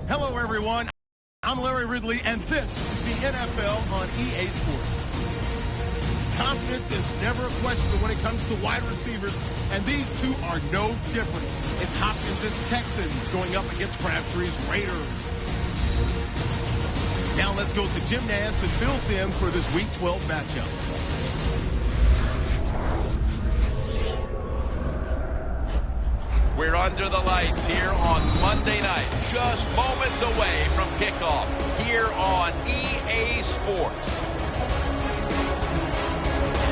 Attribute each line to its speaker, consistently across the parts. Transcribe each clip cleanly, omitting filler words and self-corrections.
Speaker 1: Hello, everyone. I'm Larry Ridley, and this is the NFL on EA Sports. Confidence is never a question when it comes to wide receivers, and these two are no different. It's Hopkins' Texans going up against Crabtree's Raiders. Now let's go to Jim Nantz and Phil Simms for this Week 12 matchup.
Speaker 2: We're under the lights here on Monday night, just moments away from kickoff here on EA Sports.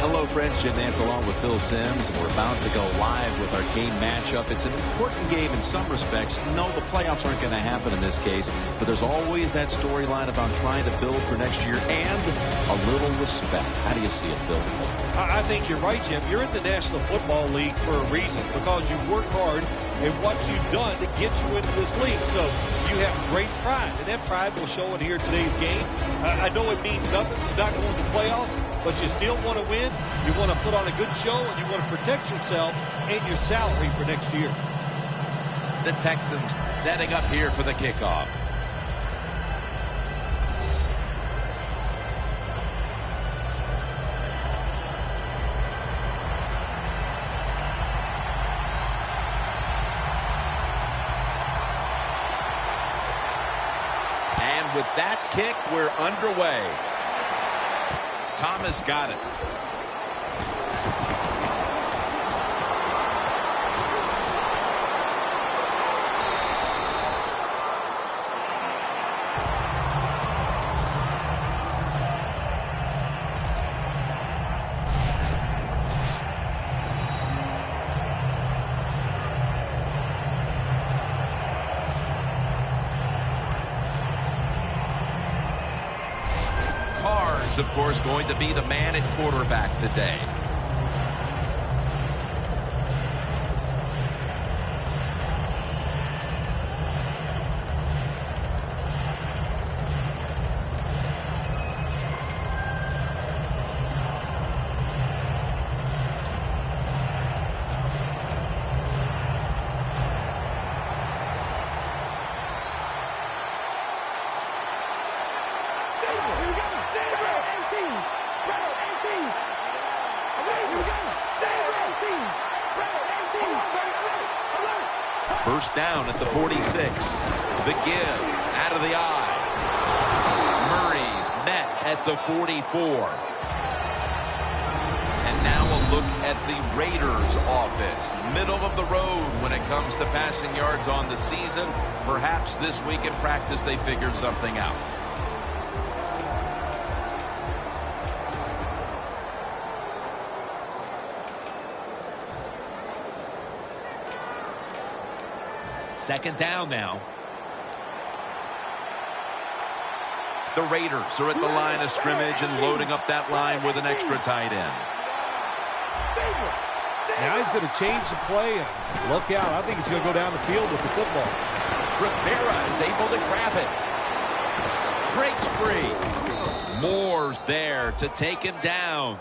Speaker 3: Hello, friends. Jim Nantz along with Phil Simms, and we're about to go live with our game matchup. It's an important game in some respects. No, the playoffs aren't going to happen in this case, but there's always that storyline about trying to build for next year and a little respect. How do you see it, Phil?
Speaker 4: I think you're right, Jim. You're in the National Football League for a reason, because you work hard in what you've done to get you into this league. So you have great pride, and that pride will show in here today's game. I know it means nothing. You're not going to win the playoffs, but you still want to win. You want to put on a good show, and you want to protect yourself and your salary for next year.
Speaker 2: The Texans setting up here for the kickoff. With that kick, we're underway. Thomas got it. Of course, going to be the man at quarterback today. First down at the 46. The give out of the eye. Murray's met at the 44. And now a look at the Raiders offense. Middle of the road when it comes to passing yards on the season. Perhaps this week in practice they figured something out. Second down now. The Raiders are at the line of scrimmage and loading up that line with an extra tight end.
Speaker 4: Now he's going to change the play, and look out. I think he's going to go down the field with the football.
Speaker 2: Rivera is able to grab it. Breaks free. Moore's there to take him down.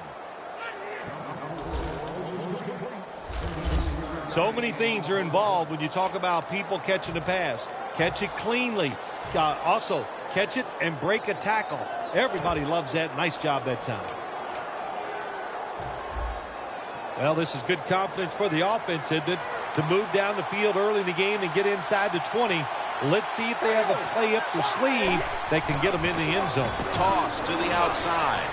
Speaker 4: So many things are involved when you talk about people catching the pass. Catch it cleanly. Also, catch it and break a tackle. Everybody loves that. Nice job that time. Well, this is good confidence for the offense, isn't it? To move down the field early in the game and get inside the 20. Let's see if they have a play up their sleeve that can get them in the end zone.
Speaker 2: Toss to the outside.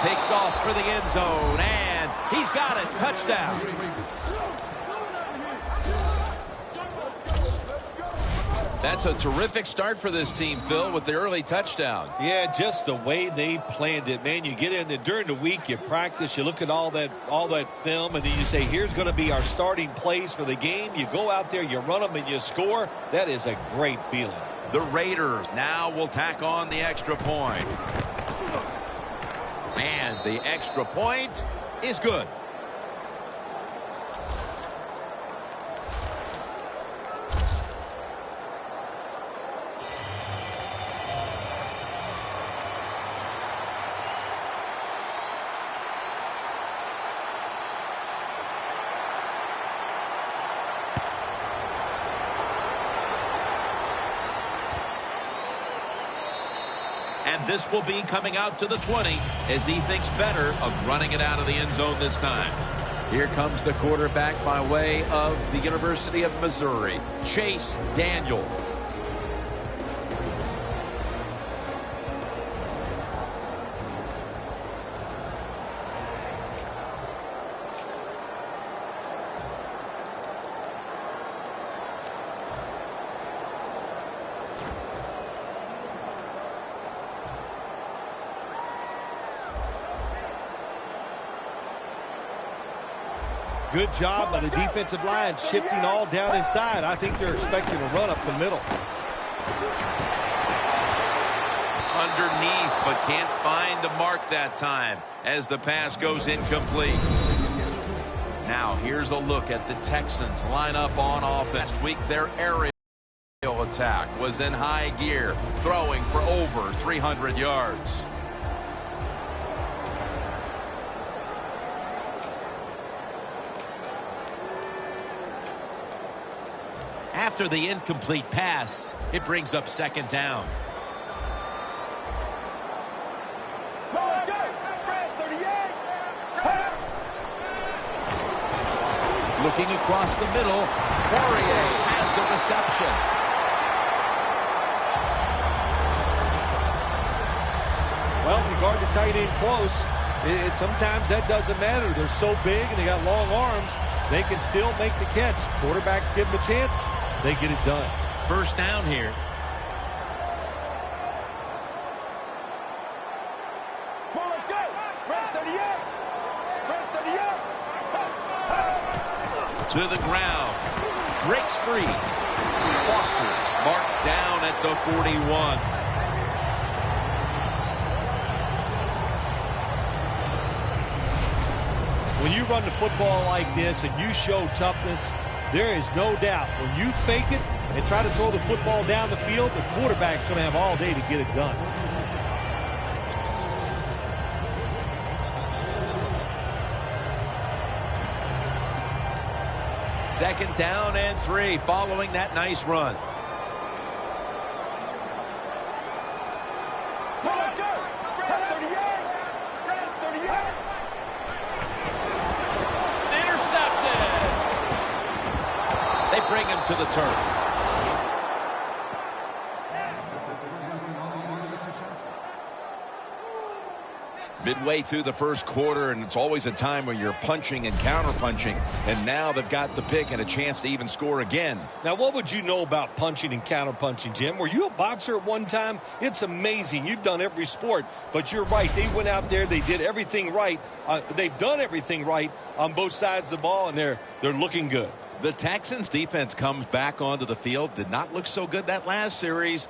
Speaker 2: Takes off for the end zone, and he's got it. Touchdown. That's a terrific start for this team, Phil, with the early touchdown.
Speaker 4: Yeah, just the way they planned it, man. You get in there during the week, you practice, you look at all that film, and then you say, here's going to be our starting plays for the game. You go out there, you run them, and you score. That is a great feeling.
Speaker 2: The Raiders now will tack on the extra point. And the extra point is good. And this will be coming out to the 20 as he thinks better of running it out of the end zone this time.
Speaker 3: Here comes the quarterback by way of the University of Missouri, Chase Daniel.
Speaker 4: Good job by the defensive line, shifting all down inside. I think they're expecting a run up the middle.
Speaker 2: Underneath, but can't find the mark that time as the pass goes incomplete. Now, here's a look at the Texans line up on offense. Last week, their aerial attack was in high gear, throwing for over 300 yards.
Speaker 3: After the incomplete pass, it brings up second down. Looking across the middle, Fourier has the reception.
Speaker 4: Well, if you guard the tight end close, sometimes that doesn't matter. They're so big and they got long arms, they can still make the catch. Quarterbacks give them a chance. They get it done.
Speaker 3: First down here.
Speaker 2: To the ground. Breaks free. Foster's marked down at the 41.
Speaker 4: When you run the football like this and you show toughness, there is no doubt when you fake it and try to throw the football down the field, the quarterback's going to have all day to get it done.
Speaker 3: Second down and 3 following that nice run. Bring him to the turf.
Speaker 2: Midway through the first quarter, and it's always a time where you're punching and counter-punching, and now they've got the pick and a chance to even score again.
Speaker 4: Now, what would you know about punching and counter-punching, Jim? Were you a boxer at one time? It's amazing. You've done every sport, but you're right. They went out there. They did everything right. They've done everything right on both sides of the ball, and they're looking good.
Speaker 3: The Texans defense comes back onto the field. Did not look so good that last series.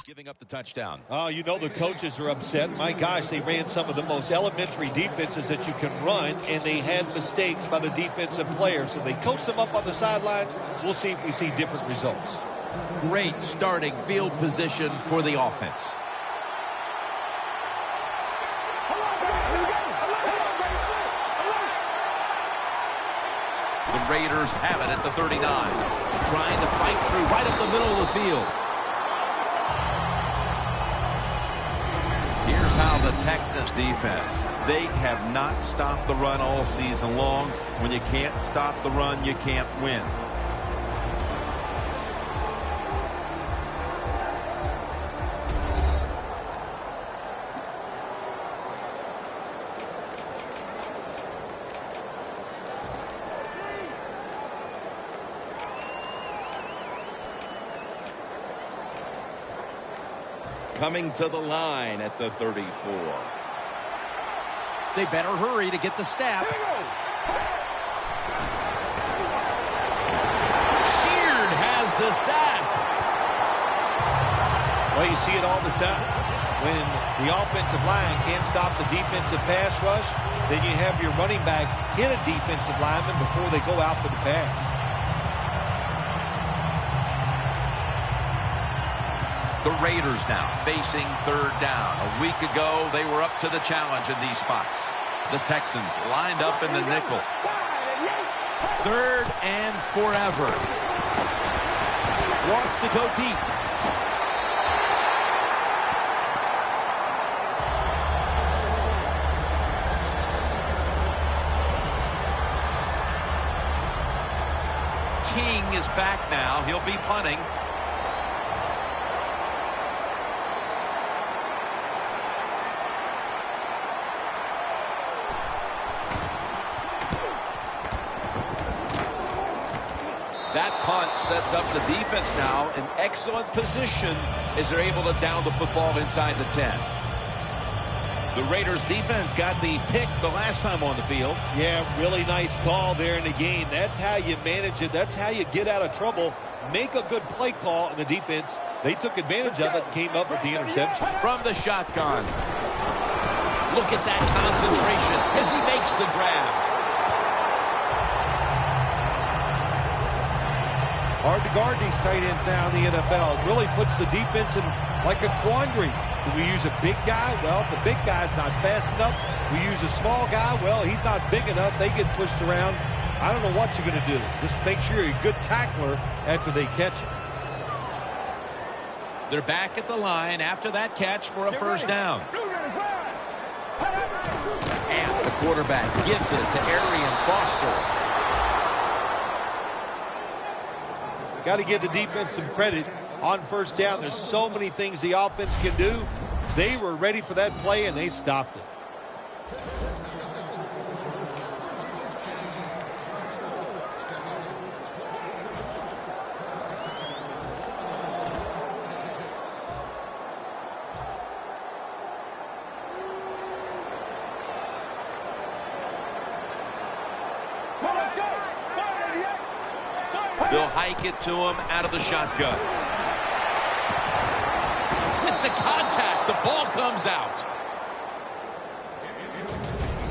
Speaker 2: giving up the touchdown.
Speaker 4: Oh, you know the coaches are upset. My gosh, they ran some of the most elementary defenses that you can run, and they had mistakes by the defensive players. So they coached them up on the sidelines. We'll see if we see different results.
Speaker 2: Great starting field position for the offense. The Raiders have it at the 39. Trying to fight through right up the middle of the field. Here's how the Texans defense. They have not stopped the run all season long. When you can't stop the run, you can't win.
Speaker 5: Coming to the line at the 34.
Speaker 2: They better hurry to get the snap. Sheard has the sack.
Speaker 4: Well, you see it all the time. When the offensive line can't stop the defensive pass rush, then you have your running backs hit a defensive lineman before they go out for the pass.
Speaker 2: The Raiders now facing third down. A week ago, they were up to the challenge in these spots. The Texans lined up in the nickel. Third and forever. Wants to go deep. King is back now. He'll be punting. That punt sets up the defense now in excellent position as they're able to down the football inside the 10. The Raiders defense got the pick the last time on the field.
Speaker 4: Yeah, really nice call there in the game. That's how you manage it. That's how you get out of trouble. Make a good play call in the defense. They took advantage of it and came up with the interception.
Speaker 2: From the shotgun. Look at that concentration as he makes the grab.
Speaker 4: Hard to guard these tight ends now in the NFL. It really puts the defense in like a quandary. Do we use a big guy? Well, if the big guy's not fast enough. We use a small guy. Well, he's not big enough. They get pushed around. I don't know what you're going to do. Just make sure you're a good tackler after they catch it.
Speaker 2: They're back at the line after that catch for a first down. And the quarterback gives it to Arian Foster.
Speaker 4: Got to give the defense some credit on first down. There's so many things the offense can do. They were ready for that play, and they stopped it.
Speaker 2: They'll hike it to him out of the shotgun. With the contact, the ball comes out.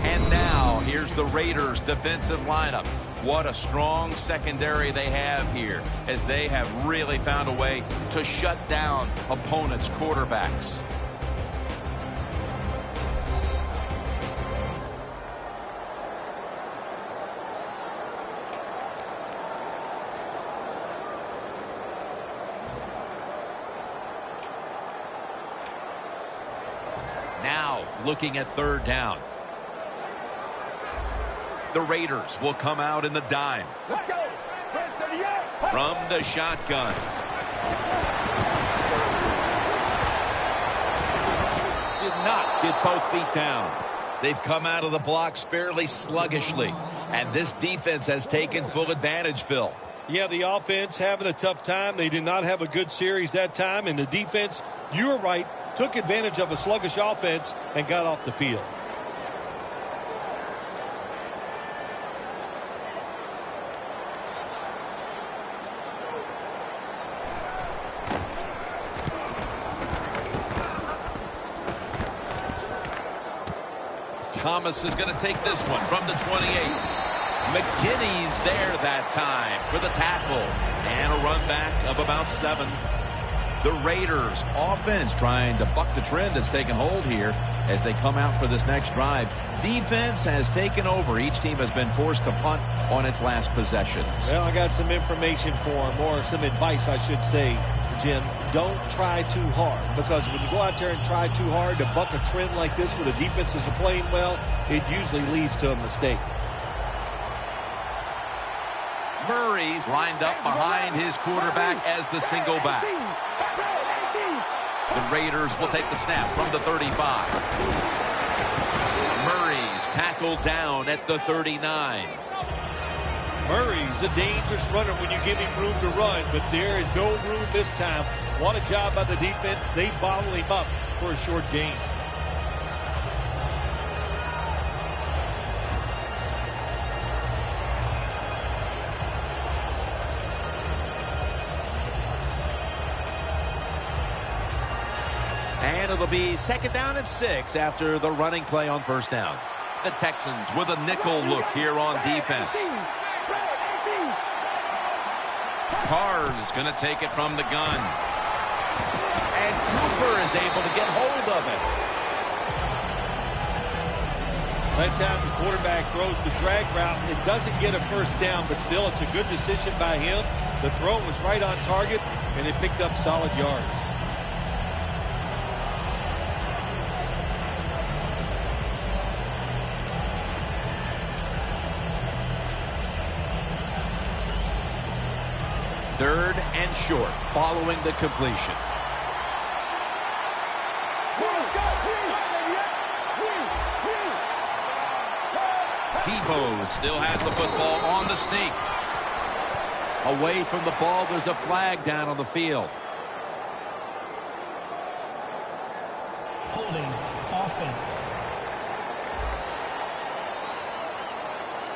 Speaker 2: And now, here's the Raiders' defensive lineup. What a strong secondary they have here, as they have really found a way to shut down opponents' quarterbacks. Now, looking at third down. The Raiders will come out in the dime.
Speaker 6: Let's go.
Speaker 2: From the shotgun. Did not get both feet down. They've come out of the blocks fairly sluggishly, and this defense has taken full advantage, Phil.
Speaker 4: Yeah, the offense having a tough time. They did not have a good series that time, and the defense, you were right, took advantage of a sluggish offense and got off the field.
Speaker 2: Thomas is going to take this one from the 28. McKinney's there that time for the tackle. And a run back of about 7. The Raiders offense trying to buck the trend that's taken hold here as they come out for this next drive. Defense has taken over. Each team has been forced to punt on its last possessions.
Speaker 4: Well, I got some information for them, or some advice, I should say, Jim. Don't try too hard, because when you go out there and try too hard to buck a trend like this where the defenses are playing well, it usually leads to a mistake.
Speaker 2: Murray's lined up behind his quarterback as the single back. The Raiders will take the snap from the 35. Murray's tackled down at the 39.
Speaker 4: Murray's a dangerous runner when you give him room to run, but there is no room this time. What a job by the defense. They bottle him up for a short gain.
Speaker 3: And it'll be 2nd down and 6 after the running play on 1st down.
Speaker 2: The Texans with a nickel look here on defense. Carr's going to take it from the gun. And Cooper is able to get hold of it.
Speaker 4: That time the quarterback throws the drag route. It doesn't get a 1st down, but still it's a good decision by him. The throw was right on target, and it picked up solid yards.
Speaker 3: Third and short following the completion.
Speaker 2: Tebow still has the football on the sneak.
Speaker 3: Away from the ball, there's a flag down on the field.
Speaker 6: Holding offense.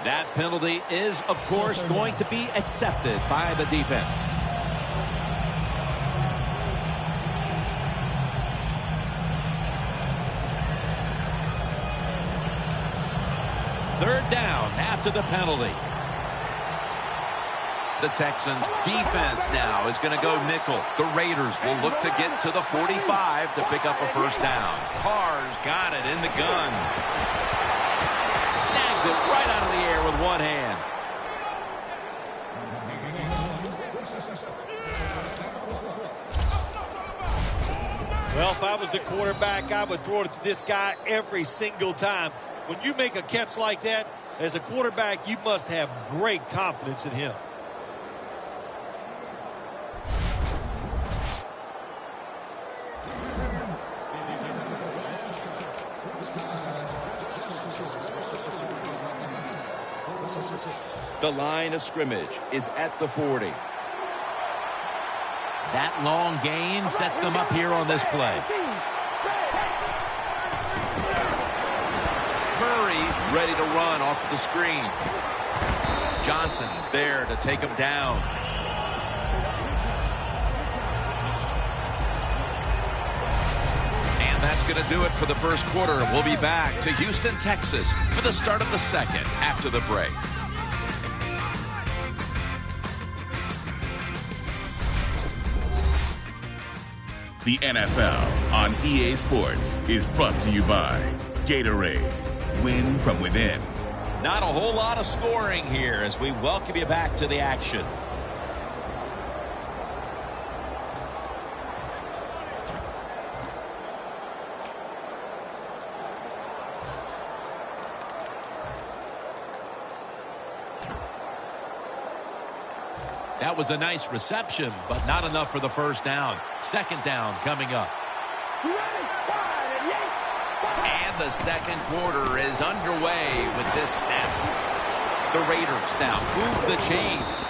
Speaker 3: That penalty is, of course, going to be accepted by the defense. Third down after the penalty.
Speaker 2: The Texans defense now is going to go nickel. The Raiders will look to get to the 45 to pick up a 1st down. Carr's got it in the gun.
Speaker 3: Snags it right out of the air with one hand.
Speaker 4: Well, if I was the quarterback, I would throw it to this guy every single time. When you make a catch like that, as a quarterback, you must have great confidence in him.
Speaker 5: The line of scrimmage is at the 40.
Speaker 3: That long gain sets them up here on this play.
Speaker 2: Murray's ready to run off the screen. Johnson's there to take him down. And that's going to do it for the 1st quarter. We'll be back to Houston, Texas for the start of the 2nd after the break.
Speaker 7: The NFL on EA Sports is brought to you by Gatorade. Win from within.
Speaker 3: Not a whole lot of scoring here as we welcome you back to the action. That was a nice reception, but not enough for the 1st down. 2nd down coming up.
Speaker 2: And the 2nd quarter is underway with this snap. The Raiders now move the chains.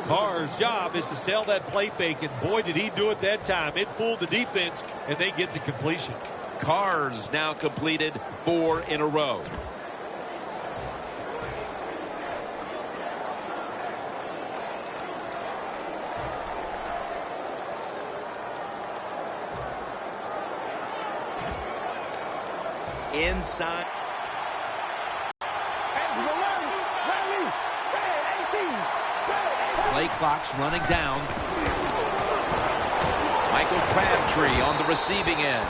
Speaker 4: Carr's job is to sell that play fake, and boy, did he do it that time. It fooled the defense, and they get the completion.
Speaker 2: Carr's now completed 4 in a row.
Speaker 5: inside.
Speaker 2: Play clock's running down. Michael Crabtree on the receiving end.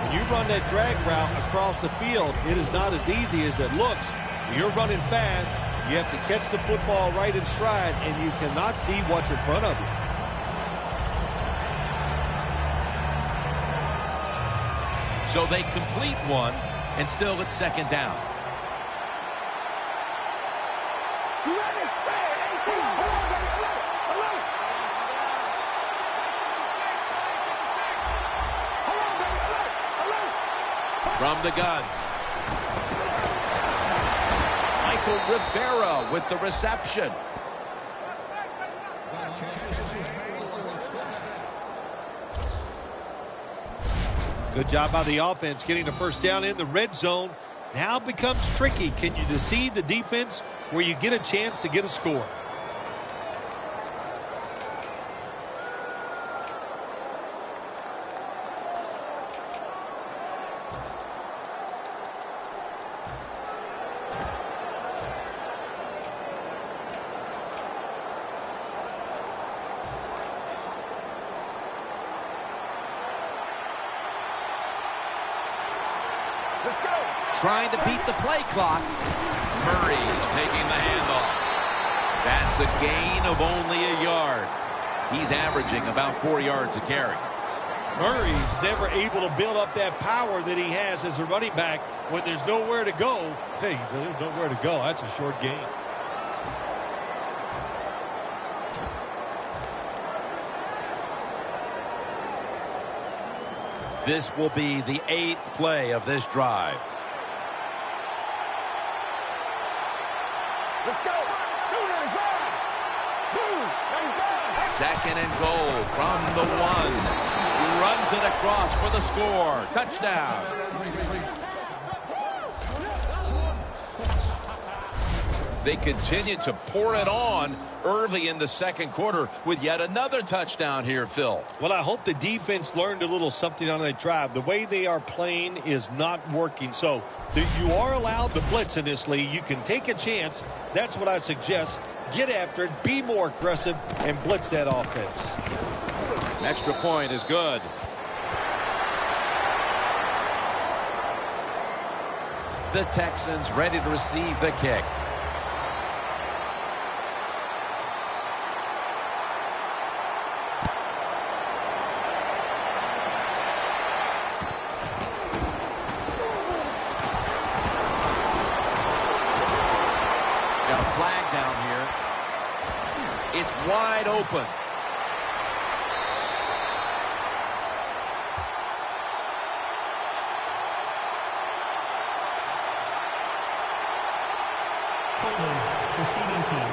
Speaker 4: When you run that drag route across the field, it is not as easy as it looks. You're running fast. You have to catch the football right in stride, and you cannot see what's in front of you.
Speaker 2: So they complete one, and still it's second down. From the gun. Michael Rivera with the reception.
Speaker 4: Good job by the offense getting the first down in the red zone. Now it becomes tricky. Can you deceive the defense where you get a chance to get a score?
Speaker 2: Trying to beat the play clock. Murray's taking the handoff. That's a gain of only a yard. He's averaging about 4 yards a carry.
Speaker 4: Murray's never able to build up that power that he has as a running back when there's nowhere to go. Hey, there's nowhere to go. That's a short game.
Speaker 2: This will be the 8th play of this drive.
Speaker 6: Let's go.
Speaker 2: Second and goal from the 1. Runs it across for the score. Touchdown. They continue to pour it on early in the second quarter with yet another touchdown here, Phil.
Speaker 4: Well, I hope the defense learned a little something on that drive. The way they are playing is not working. So you are allowed to blitz in this league. You can take a chance. That's what I suggest. Get after it, be more aggressive, and blitz that offense.
Speaker 2: An extra point is good. The Texans ready to receive the kick. Got a flag down here. It's wide open.
Speaker 6: Oakland, receiving team.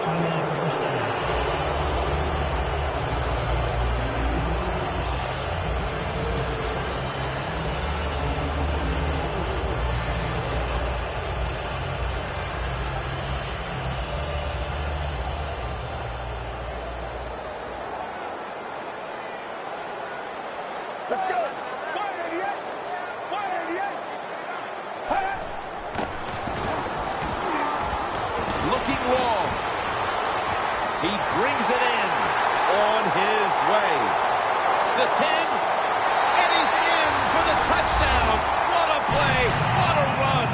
Speaker 6: Automatic first down. Let's go. 188. 188.
Speaker 2: Looking long. He brings it in on his way. The 10, and he's in for the touchdown. What a play. What a run.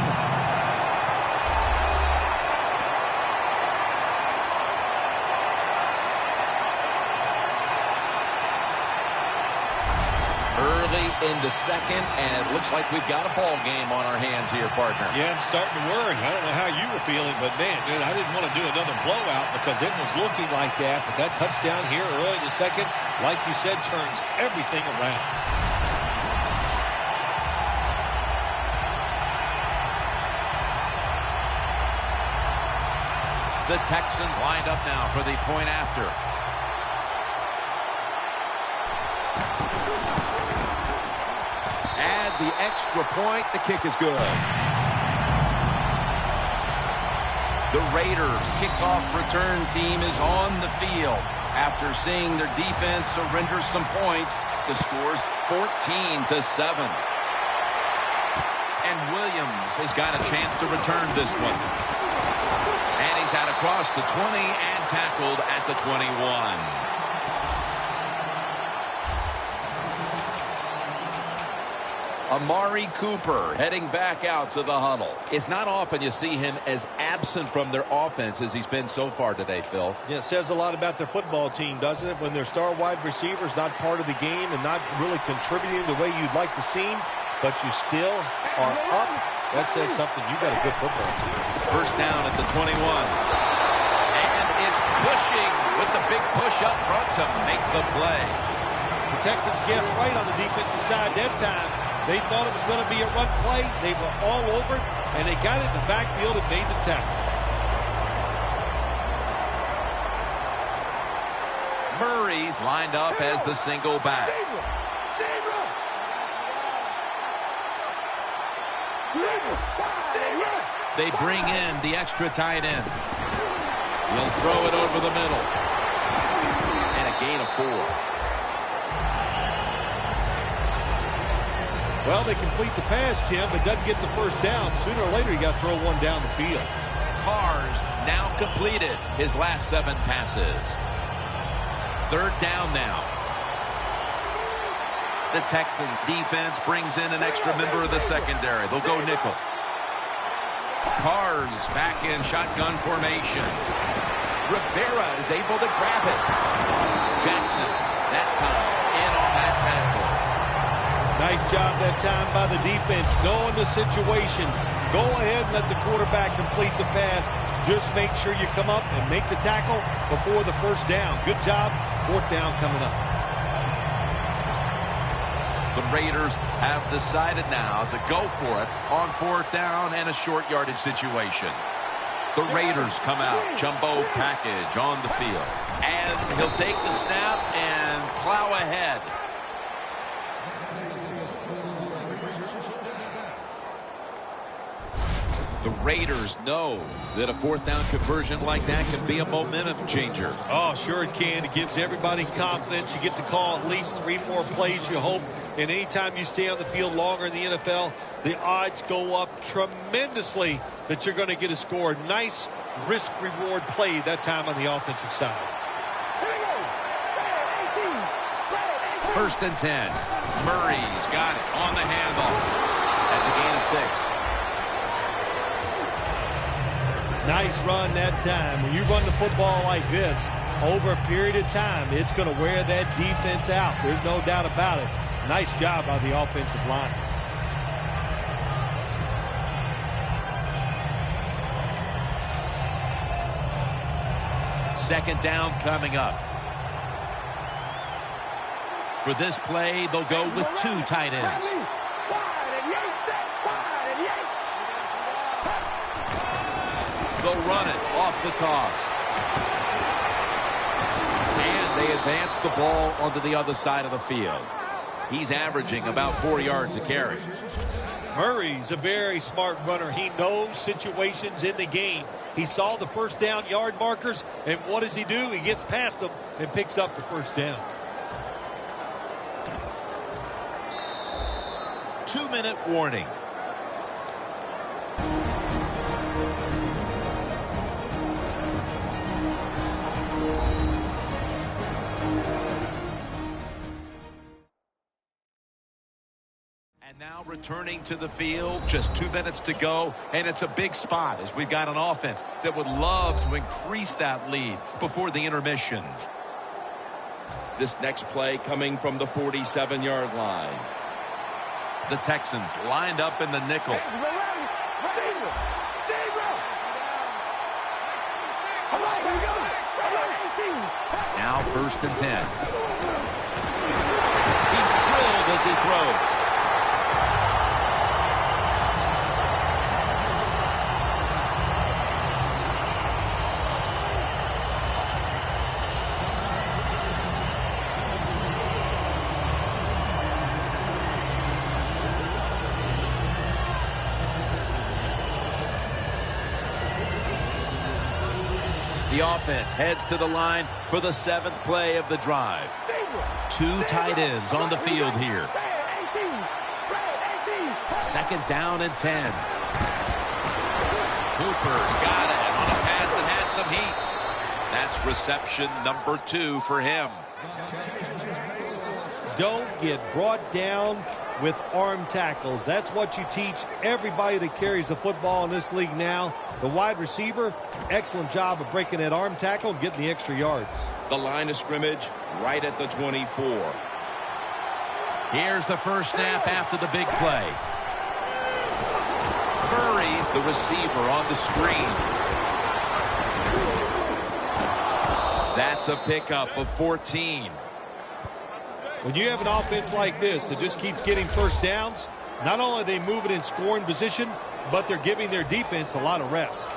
Speaker 2: Early into second, and it looks like we've got a ball game on our hands here, partner.
Speaker 4: Yeah, I'm starting to worry. I don't know how you were feeling, but, man, dude, I didn't want to do another blowout because it was looking like that. But that touchdown here early in the second, like you said, turns everything around.
Speaker 2: The Texans lined up now for the point after. Add the extra point. The kick is good. The Raiders kickoff return team is on the field. After seeing their defense surrender some points, the score's 14-7. And Williams has got a chance to return this one. And he's out across the 20 and tackled at the 21. Amari Cooper heading back out to the huddle. It's not often you see him as absent from their offense as he's been so far today, Phil.
Speaker 4: Yeah, it says a lot about their football team, doesn't it? When their star wide receiver's not part of the game and not really contributing the way you'd like to see him, but you still are up. That says something. You've got a good football team.
Speaker 2: First down at the 21. And it's pushing with the big push up front to make the play.
Speaker 4: The Texans guessed right on the defensive side that time. They thought it was going to be a run play. They were all over it, and they got it in the backfield and made the tackle.
Speaker 2: Murray's lined up as the single back. They bring in the extra tight end. He'll throw it over the middle. And a gain of 4.
Speaker 4: Well, they complete the pass, Jim, but doesn't get the first down. Sooner or later, you got to throw one down the field.
Speaker 2: Carr's now completed his last 7 passes. Third down now. The Texans defense brings in an extra member of the secondary. They'll go nickel. Carr's back in shotgun formation. Rivera is able to grab it. Jackson, that time, in on that tackle.
Speaker 4: Nice job that time by the defense, knowing the situation. Go ahead and let the quarterback complete the pass. Just make sure you come up and make the tackle before the first down. Good job. Fourth down coming up.
Speaker 2: The Raiders have decided now to go for it on fourth down and a short yardage situation. The Raiders come out, jumbo package on the field. And he'll take the snap and plow ahead. The Raiders know that a fourth down conversion like that can be a momentum changer.
Speaker 4: Oh, sure it can. It gives everybody confidence. You get to call at least 3 more plays, you hope. And anytime you stay on the field longer in the NFL, the odds go up tremendously that you're going to get a score. Nice risk-reward play that time on the offensive side.
Speaker 2: First and 10. Murray's got it on the handle. That's a gain of 6.
Speaker 4: Nice run that time. When you run the football like this, over a period of time, it's going to wear that defense out. There's no doubt about it. Nice job by the offensive line.
Speaker 2: Second down coming up. For this play, they'll go with 2 tight ends. They'll run it off the toss. And they advance the ball onto the other side of the field. He's averaging about 4 yards a carry.
Speaker 4: Murray's a very smart runner. He knows situations in the game. He saw the first down yard markers, and what does he do? He gets past them and picks up the first down.
Speaker 2: 2-minute warning. And now returning to the field, just 2 minutes to go, and it's a big spot as we've got an offense that would love to increase that lead before the intermission.
Speaker 5: This next play coming from the 47-yard line.
Speaker 2: The Texans lined up in the nickel. Now first and 10. He's drilled as he throws. The offense heads to the line for the 7th play of the drive. 2 tight ends on the field here. 2nd down and 10. Cooper's got it on a pass that had some heat. That's reception number 2 for him.
Speaker 4: Don't get brought down with arm tackles. That's what you teach everybody that carries the football in this league now. The wide receiver, excellent job of breaking that arm tackle and getting the extra yards.
Speaker 5: The line of scrimmage right at the 24.
Speaker 2: Here's the first snap after the big play. Murray's the receiver on the screen. That's a pickup of 14.
Speaker 4: When you have an offense like this that just keeps getting first downs, not only are they moving in scoring position, but they're giving their defense a lot of rest.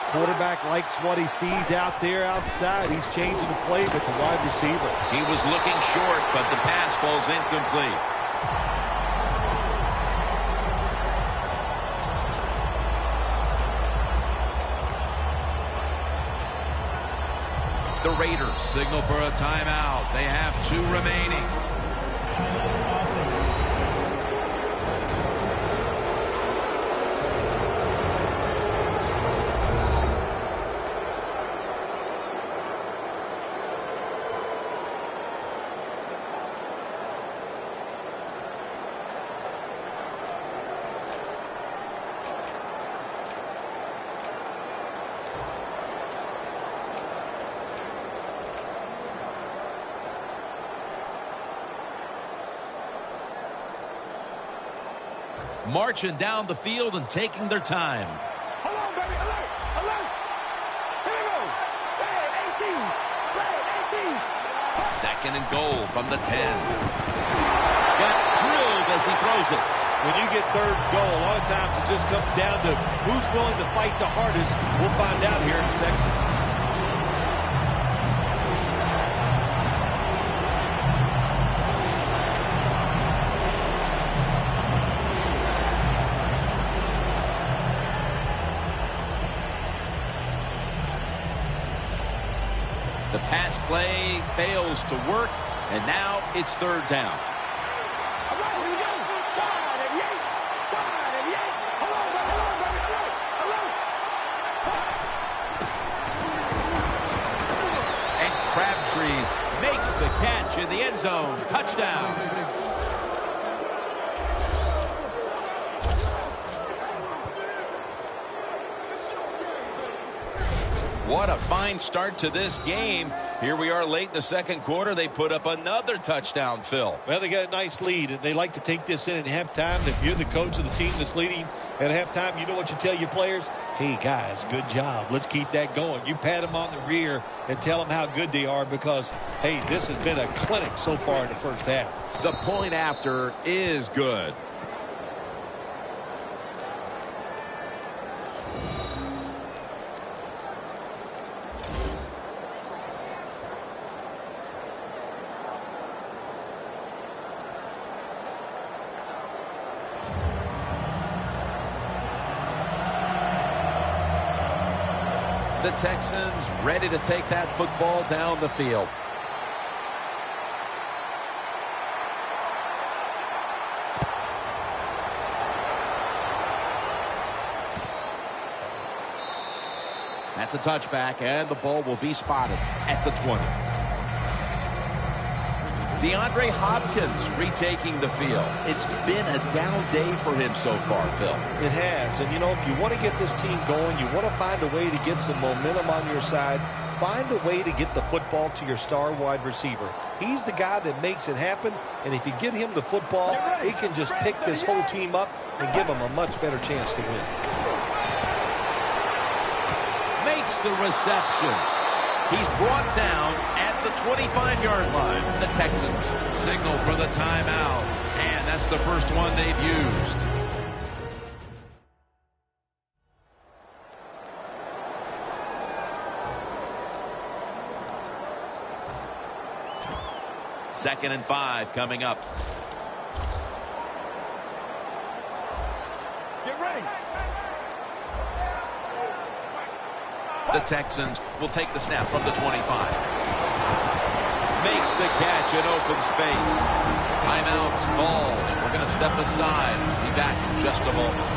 Speaker 4: Quarterback likes what he sees out there outside. He's changing the play with the wide receiver.
Speaker 2: He was looking short, but the pass falls incomplete. The Raiders signal for a timeout. They have 2 remaining.
Speaker 6: Timeout offense.
Speaker 2: Marching down the field and taking their time.
Speaker 6: Hold on, baby. Alert! Alert! Here we go. Flag 18. Flag 18.
Speaker 2: 2nd and goal from the 10. Got drilled as he throws it.
Speaker 4: When you get 3rd goal, a lot of times it just comes down to who's willing to fight the hardest. We'll find out here in a second.
Speaker 2: The pass play fails to work, and now it's 3rd down.
Speaker 6: All right, here we go. Wide and yank. Wide and yank. Hold on, baby. Alert! Alert!
Speaker 2: And Crabtree makes the catch in the end zone. Touchdown. What a fine start to this game. Here we are late in the 2nd quarter. They put up another touchdown, Phil.
Speaker 4: Well, they got a nice lead, and they like to take this in at halftime. And if you're the coach of the team that's leading at halftime, you know what you tell your players? Hey, guys, good job. Let's keep that going. You pat them on the rear and tell them how good they are because, hey, this has been a clinic so far in the first half.
Speaker 2: The point after is good. The Texans ready to take that football down the field. That's a touchback, and the ball will be spotted at the 20. DeAndre Hopkins retaking the field. It's been a down day for him so far, Phil.
Speaker 4: It has. And, you know, if you want to get this team going, you want to find a way to get some momentum on your side, find a way to get the football to your star wide receiver. He's the guy that makes it happen, and if you get him the football, he can just pick this whole team up and give them a much better chance to win.
Speaker 2: Makes the reception. He's brought down at the 25-yard line. The Texans signal for the timeout, and that's the first one they've used. 2nd and 5 coming up.
Speaker 6: Get ready.
Speaker 2: The Texans will take the snap from the 25. Makes the catch in open space. Timeout's called, and we're going to step aside. Be back in just a moment.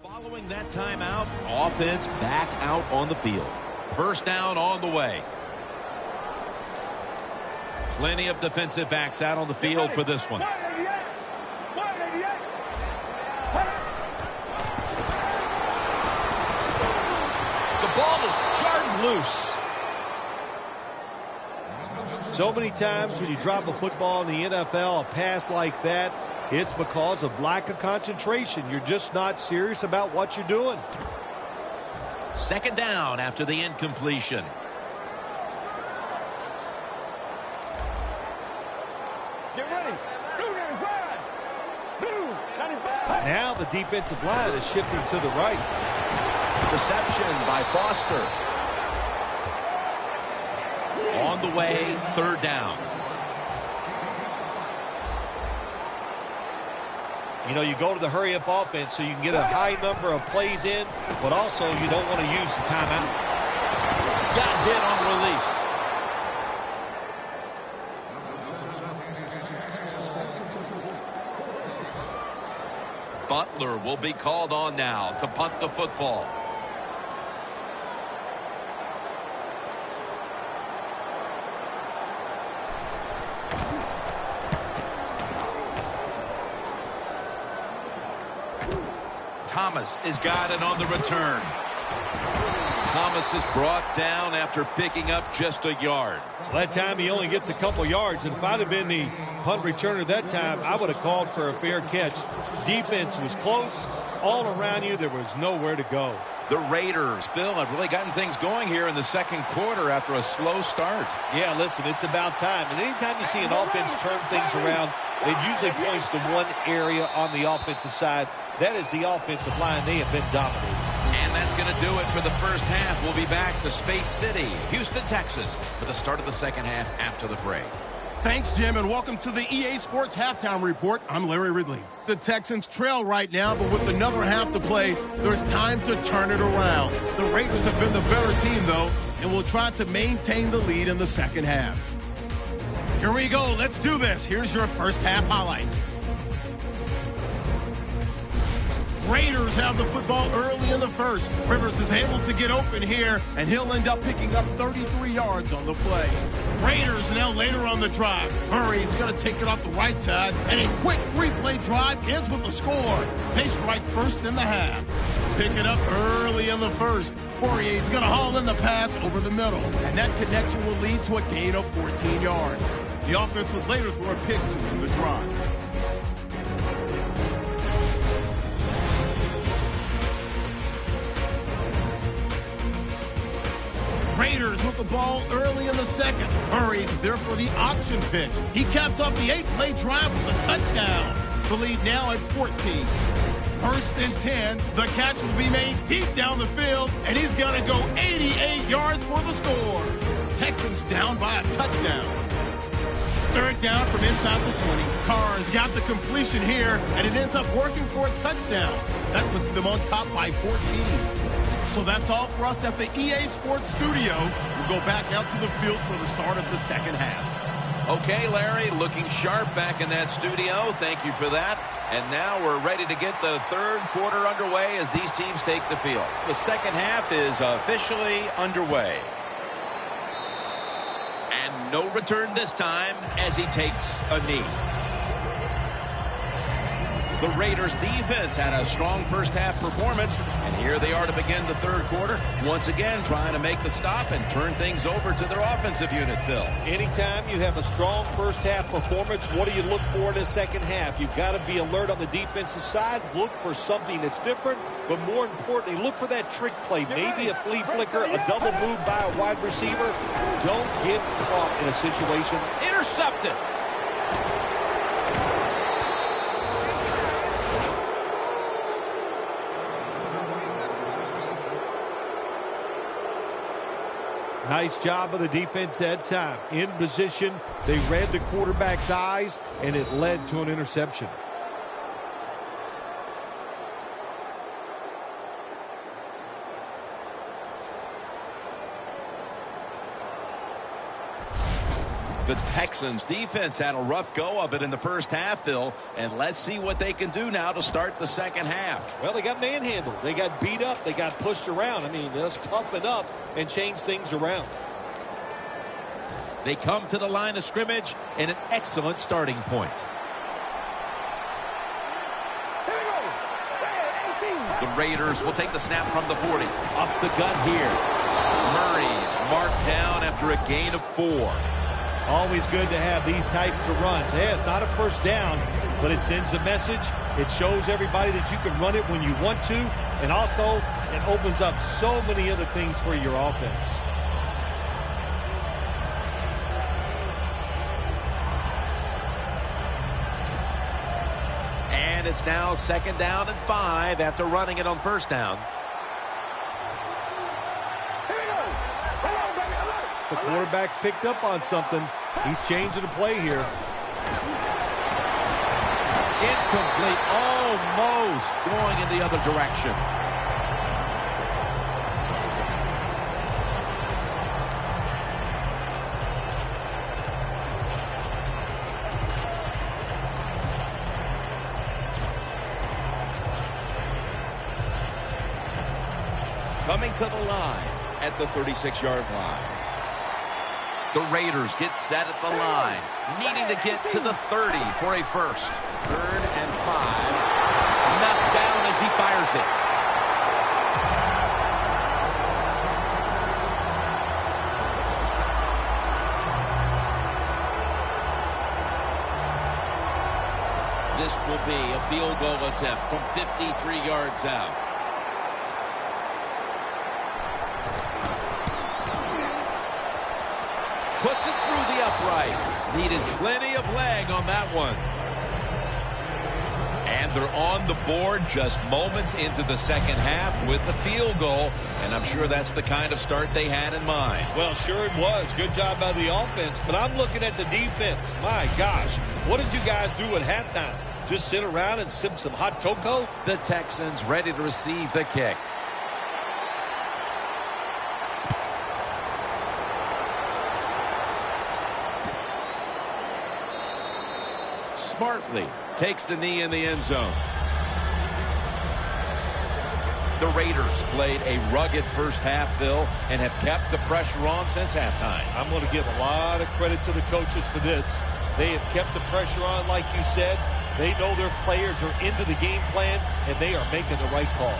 Speaker 2: Following that timeout, offense back out on the field. First down on the way. Plenty of defensive backs out on the field for this one. Ball is jarred loose.
Speaker 4: So many times when you drop a football in the NFL, a pass like that, it's because of lack of concentration. You're just not serious about what you're doing.
Speaker 2: 2nd down after the incompletion.
Speaker 6: Get ready. Blue 95. Blue 95.
Speaker 4: Now the defensive line is shifting to the right.
Speaker 2: Reception by Foster. On the way, 3rd down.
Speaker 4: You know, you go to the hurry-up offense so you can get a high number of plays in, but also you don't want to use the timeout.
Speaker 2: Got hit on release. Butler will be called on now to punt the football. Thomas has got it on the return. Thomas is brought down after picking up just a yard.
Speaker 4: Well, that time he only gets a couple yards, and if I'd have been the punt returner that time, I would have called for a fair catch. Defense was close. All around you, there was nowhere to go.
Speaker 2: The Raiders, Bill, have really gotten things going here in the 2nd quarter after a slow start.
Speaker 4: Yeah, listen, it's about time. And anytime you see an offense turn things around, it usually points to one area on the offensive side. That is the offensive line. They have been dominating.
Speaker 2: And that's going to do it for the first half. We'll be back to Space City, Houston, Texas, for the start of the 2nd half after the break.
Speaker 1: Thanks, Jim, and welcome to the EA Sports Halftime Report. I'm Larry Ridley. The Texans trail right now, but with another half to play, there's time to turn it around. The Raiders have been the better team, though, and will try to maintain the lead in the 2nd half. Here we go. Let's do this. Here's your first half highlights. Raiders have the football early in the first. Rivers is able to get open here, and he'll end up picking up 33 yards on the play. Raiders now later on the drive. Murray's going to take it off the right side, and a quick 3-play drive ends with a score. They strike first in the half. Pick it up early in the first. Fourier's going to haul in the pass over the middle, and that connection will lead to a gain of 14 yards. The offense would later throw a pick to in the drive. Raiders with the ball early in the second. Murray's there for the option pitch. He caps off the 8-play drive with a touchdown. The lead now at 14. 1st and 10. The catch will be made deep down the field, and he's going to go 88 yards for the score. Texans down by a touchdown. 3rd down from inside the 20. Carr's got the completion here, and it ends up working for a touchdown. That puts them on top by 14. So that's all for us at the EA Sports Studio. We'll go back out to the field for the start of the 2nd half.
Speaker 2: Okay, Larry, looking sharp back in that studio. Thank you for that. And now we're ready to get the 3rd quarter underway as these teams take the field.
Speaker 3: The 2nd half is officially underway.
Speaker 2: And no return this time as he takes a knee. The Raiders defense had a strong first half performance, and here they are to begin the 3rd quarter, once again trying to make the stop and turn things over to their offensive unit, Phil.
Speaker 4: Anytime you have a strong first half performance, what do you look for in the 2nd half? You've got to be alert on the defensive side, look for something that's different, but more importantly, look for that trick play, maybe a flea flicker, a double move by a wide receiver. Don't get caught in a situation.
Speaker 2: Intercepted.
Speaker 4: Nice job of the defense that time. In position, they read the quarterback's eyes, and it led to an interception.
Speaker 2: The Texans defense had a rough go of it in the first half, Phil, and let's see what they can do now to start the second half.
Speaker 4: Well, they got manhandled. They got beat up. They got pushed around. I mean, let's toughen up and change things around.
Speaker 3: They come to the line of scrimmage in an excellent starting point.
Speaker 6: Here we go. 18.
Speaker 2: The Raiders will take the snap from the 40.
Speaker 3: Up the gut here.
Speaker 2: Murray's marked down after a gain of 4.
Speaker 4: Always good to have these types of runs. Yeah, it's not a first down, but it sends a message. It shows everybody that you can run it when you want to, and also it opens up so many other things for your offense.
Speaker 3: And it's now 2nd down and 5 after running it on 1st down.
Speaker 4: The quarterback's picked up on something. He's changing the play here.
Speaker 3: Incomplete, almost going in the other direction.
Speaker 5: Coming to the line at the 36-yard line.
Speaker 2: The Raiders get set at the line, needing to get to the 30 for a first.
Speaker 3: 3rd and 5. Knocked down as he fires it. This will be a field goal attempt from 53 yards out. Puts it through the upright. Needed plenty of leg on that one.
Speaker 2: And they're on the board just moments into the second half with the field goal. And I'm sure that's the kind of start they had in mind.
Speaker 4: Well, sure it was. Good job by the offense. But I'm looking at the defense. My gosh, what did you guys do at halftime? Just sit around and sip some hot cocoa?
Speaker 3: The Texans ready to receive the kick. Smartly takes the knee in the end zone.
Speaker 2: The Raiders played a rugged first half, Phil, and have kept the pressure on since halftime.
Speaker 4: I'm going to give a lot of credit to the coaches for this. They have kept the pressure on, like you said. They know their players are into the game plan, and they are making the right calls.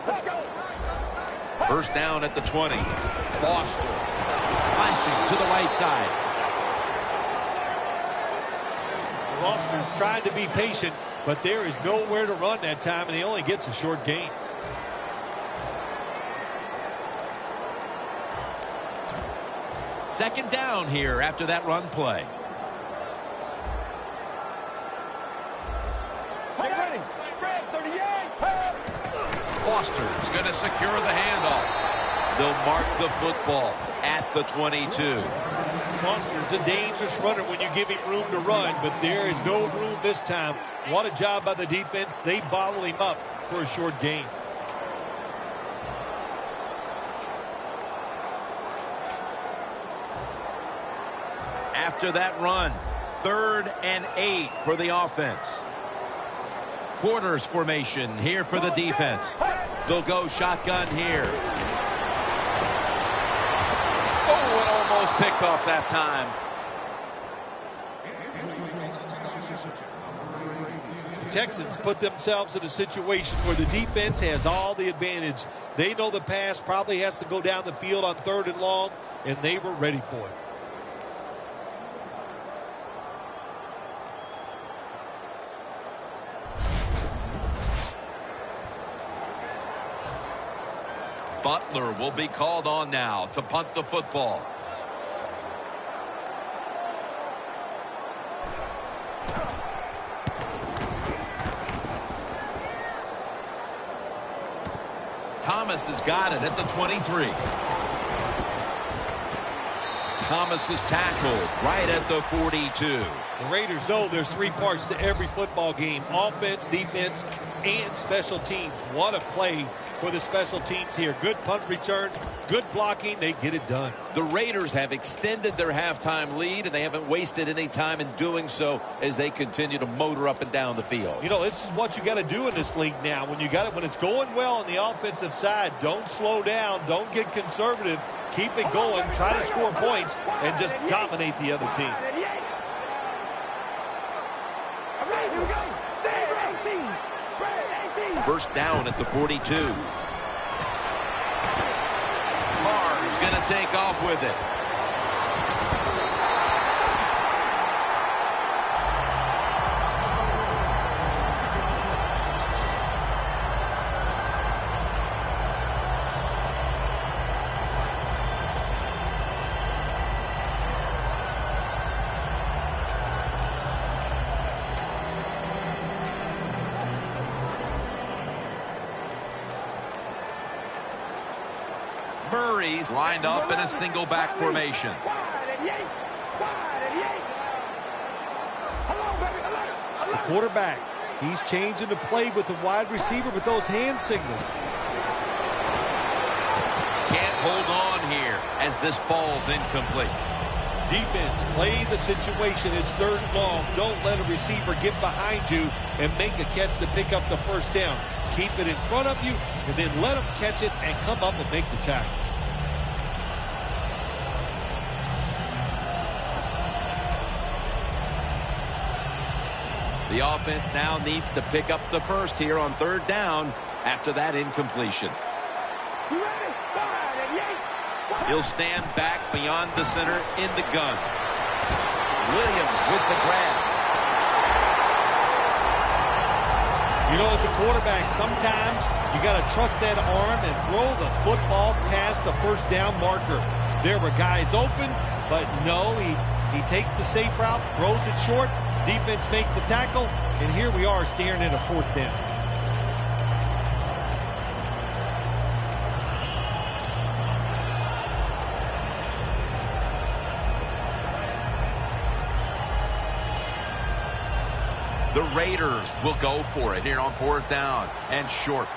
Speaker 6: Let's go.
Speaker 2: First down at the 20.
Speaker 3: Foster slashing to the right side.
Speaker 4: Foster's trying to be patient, but there is nowhere to run that time, and he only gets a short gain.
Speaker 3: Second down here after that run play.
Speaker 6: Get ready. Red 38.
Speaker 2: Foster's going to secure the handoff. They'll mark the football at the 22.
Speaker 4: Foster's a dangerous runner when you give him room to run, but there is no room this time. What a job by the defense. They bottle him up for a short gain.
Speaker 2: After that run, 3rd and 8 for the offense.
Speaker 3: Quarters formation here for the defense. They'll go shotgun here.
Speaker 2: Oh, and almost picked off that time.
Speaker 4: Texans put themselves in a situation where the defense has all the advantage. They know the pass probably has to go down the field on 3rd and long, and they were ready for it.
Speaker 2: Butler will be called on now to punt the football. Thomas has got it at the 23. Thomas is tackled right at the 42.
Speaker 4: The Raiders know there's three parts to every football game: offense, defense, and special teams. What a play for the special teams here. Good punt return, good blocking. They get it done.
Speaker 2: The Raiders have extended their halftime lead, and they haven't wasted any time in doing so as they continue to motor up and down the field.
Speaker 4: You know, this is what you got to do in this league now. When it's going well on the offensive side, don't slow down. Don't get conservative. Keep it going. Try to score points and just dominate the other team.
Speaker 2: First down at the 42. Carr's going to take off with it. Murray's lined up in a single back formation.
Speaker 4: The quarterback, he's changing the play with the wide receiver with those hand signals.
Speaker 2: Can't hold on here as this ball's incomplete.
Speaker 4: Defense, play the situation. It's third and long. Don't let a receiver get behind you and make a catch to pick up the first down. Keep it in front of you, and then let them catch it and come up and make the tackle.
Speaker 2: The offense now needs to pick up the first here on third down after that incompletion. He'll stand back beyond the center in the gun. Williams with the grab.
Speaker 4: You know, as a quarterback, sometimes you got to trust that arm and throw the football past the first down marker. There were guys open, but no, he takes the safe route, throws it short. Defense makes the tackle, and here we are staring at a fourth down.
Speaker 2: The Raiders will go for it here on fourth down and short.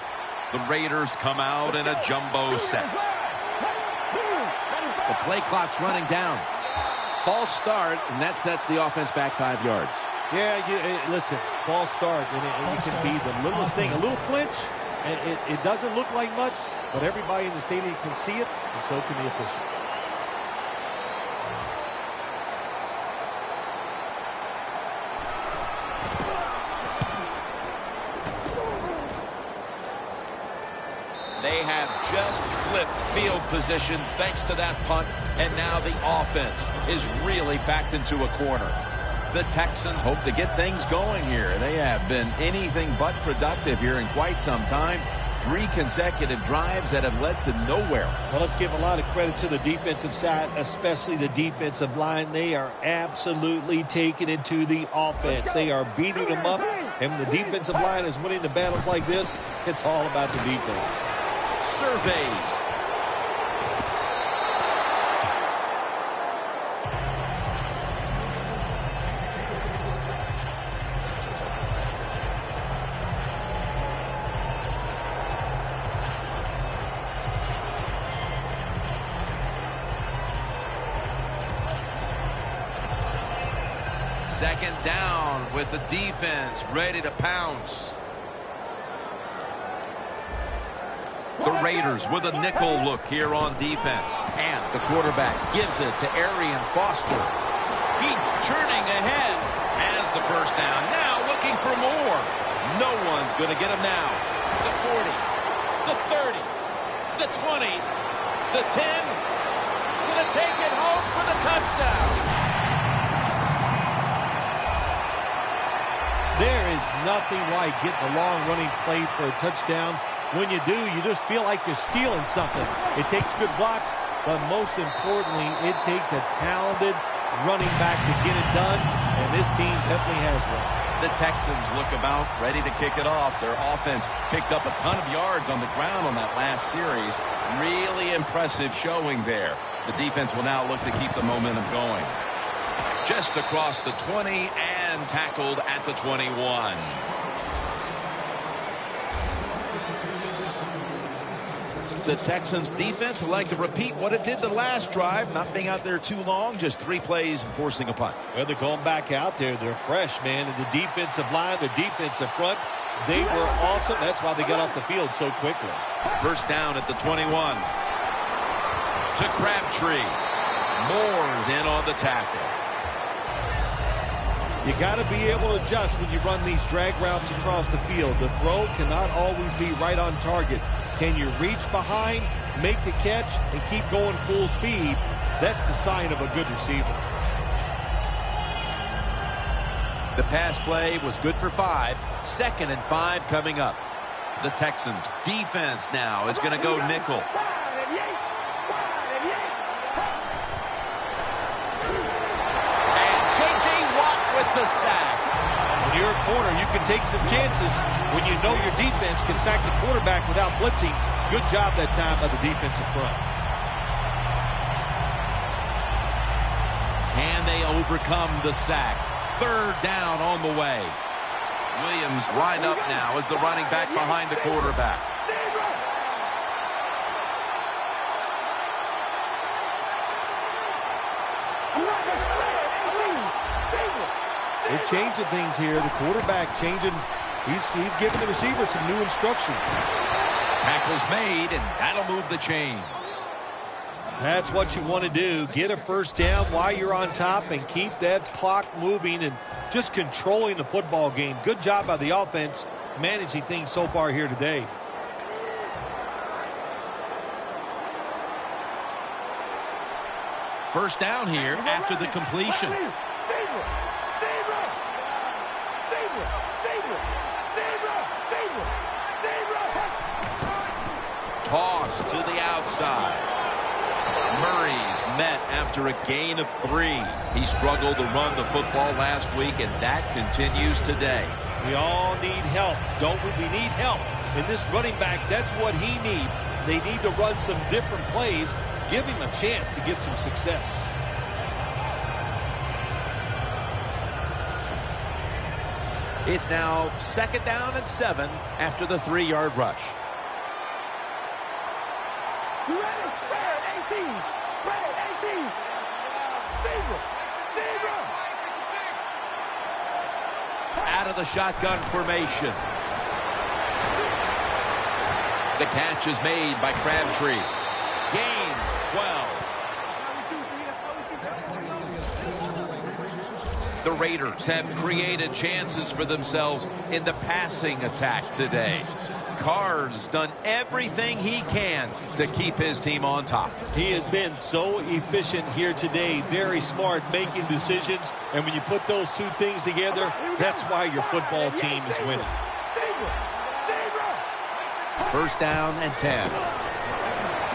Speaker 2: The Raiders come out in a jumbo set. The play clock's running down. False start, and that sets the offense back 5 yards.
Speaker 4: Yeah, listen, false start, and it can be the littlest thing. A little flinch, and it doesn't look like much, but everybody in the stadium can see it, and so can the officials.
Speaker 2: They have just flipped field position thanks to that punt, and now the offense is really backed into a corner. The Texans hope to get things going here. They have been anything but productive here in quite some time. 3 consecutive drives that have led to nowhere.
Speaker 4: Well, let's give a lot of credit to the defensive side, especially the defensive line. They are absolutely taking it to the offense. They are beating them up, and the defensive line is winning the battles like this. It's all about the defense.
Speaker 2: Surveys. Second down with the defense ready to pounce. The Raiders with a nickel look here on defense. And the quarterback gives it to Arian Foster. He's churning ahead. Has the first down. Now looking for more. No one's going to get him now. The 40. The 30. The 20. The 10. Going to take it home for the touchdown.
Speaker 4: There is nothing like getting a long running play for a touchdown. When you do, you just feel like you're stealing something. It takes good blocks, but most importantly, it takes a talented running back to get it done, and this team definitely has one.
Speaker 2: The Texans look about ready to kick it off. Their offense picked up a ton of yards on the ground on that last series. Really impressive showing there. The defense will now look to keep the momentum going. Just across the 20 and tackled at the 21. The Texans defense would like to repeat what it did the last drive, not being out there too long, just 3 plays and forcing a punt.
Speaker 4: Well, they're going back out there. They're fresh, man. And the defensive line, the defensive front, they were awesome. That's why they got off the field so quickly.
Speaker 2: First down at the 21. To Crabtree. Moore's in on the tackle.
Speaker 4: You got to be able to adjust when you run these drag routes across the field. The throw cannot always be right on target. Can you reach behind, make the catch, and keep going full speed? That's the sign of a good receiver.
Speaker 2: The pass play was good for 5. 2nd and 5 coming up. The Texans defense now is going to go nickel. And J.J. Watt with the sack.
Speaker 4: When you're a corner, you can take some chances when you know your defense can sack the quarterback without blitzing. Good job that time by the defensive front.
Speaker 2: Can they overcome the sack? 3rd down on the way. Williams lined up now as the running back behind the quarterback.
Speaker 4: They're changing things here. The quarterback changing. He's giving the receiver some new instructions.
Speaker 2: Tackle's made, and that'll move the chains.
Speaker 4: That's what you want to do. Get a first down while you're on top and keep that clock moving and just controlling the football game. Good job by the offense managing things so far here today.
Speaker 2: First down here after the completion. Toss to the outside. Murray's met after a gain of 3. He struggled to run the football last week, and that continues today.
Speaker 4: We all need help, don't we? We need help. And this running back, that's what he needs. They need to run some different plays. Give him a chance to get some success.
Speaker 2: It's now 2nd down and 7 after the 3-yard rush. Out of the shotgun formation. The catch is made by Crabtree. Gains 12. The Raiders have created chances for themselves in the passing attack today. Carr's done everything he can to keep his team on top.
Speaker 4: He has been so efficient here today. Very smart making decisions. And when you put those two things together, that's why your football team is winning.
Speaker 2: First down and 10.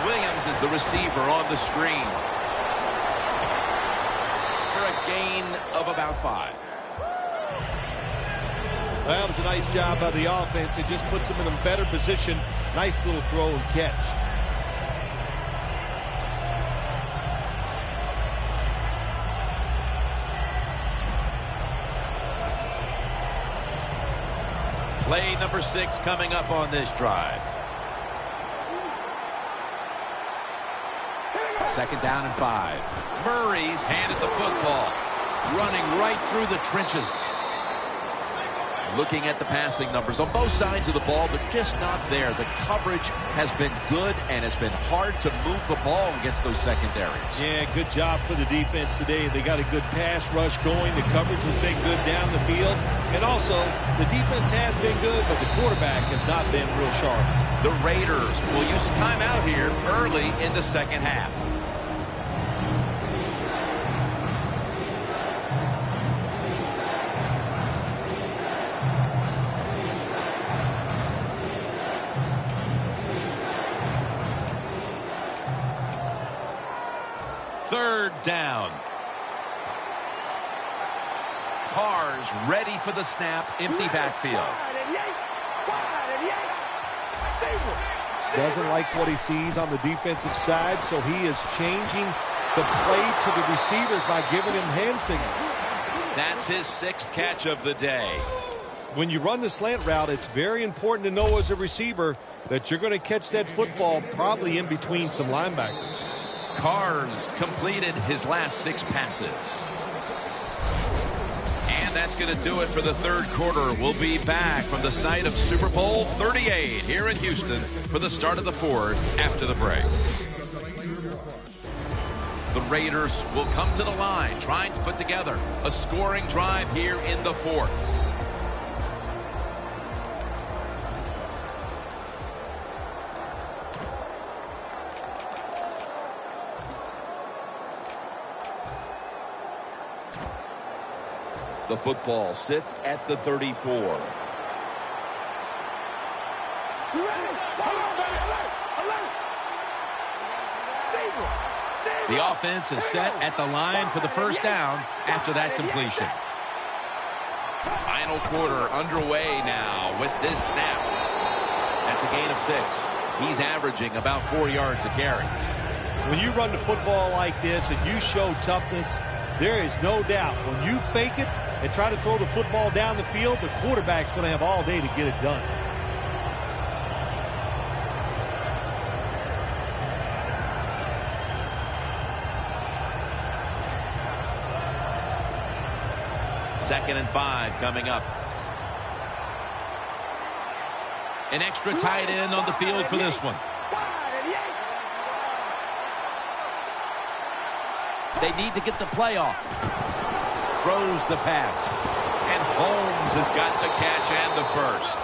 Speaker 2: Williams is the receiver on the screen. For a gain of about 5.
Speaker 4: That was a nice job by the offense. It just puts them in a better position. Nice little throw and catch.
Speaker 2: Play number 6 coming up on this drive. 2nd down and 5. Murray's handed the football. Running right through the trenches. Looking at the passing numbers on both sides of the ball, they're just not there. The coverage has been good, and it's been hard to move the ball against those secondaries.
Speaker 4: Yeah, good job for the defense today. They got a good pass rush going. The coverage has been good down the field. And also, the defense has been good, but the quarterback has not been real sharp.
Speaker 2: The Raiders will use a timeout here early in the 2nd half. Third down. Carr's ready for the snap. Empty backfield.
Speaker 4: Doesn't like what he sees on the defensive side, so he is changing the play to the receivers by giving him hand signals.
Speaker 2: That's his 6th catch of the day.
Speaker 4: When you run the slant route, it's very important to know as a receiver that you're going to catch that football probably in between some linebackers.
Speaker 2: Carr's completed his last 6 passes. And that's going to do it for the third quarter. We'll be back from the site of Super Bowl 38 here in Houston for the start of the fourth after the break. The Raiders will come to the line trying to put together a scoring drive here in the fourth.
Speaker 5: The football sits at the 34.
Speaker 2: The offense is set at the line for the first down after that completion. Final quarter underway now with this snap. That's a gain of 6. He's averaging about 4 yards a carry.
Speaker 4: When you run the football like this and you show toughness, there is no doubt when you fake it and try to throw the football down the field, the quarterback's going to have all day to get it done.
Speaker 2: Second and 5 coming up. An extra tight end on the field for this one. They need to get the play off. Throws the pass. And Holmes has got the catch and the first.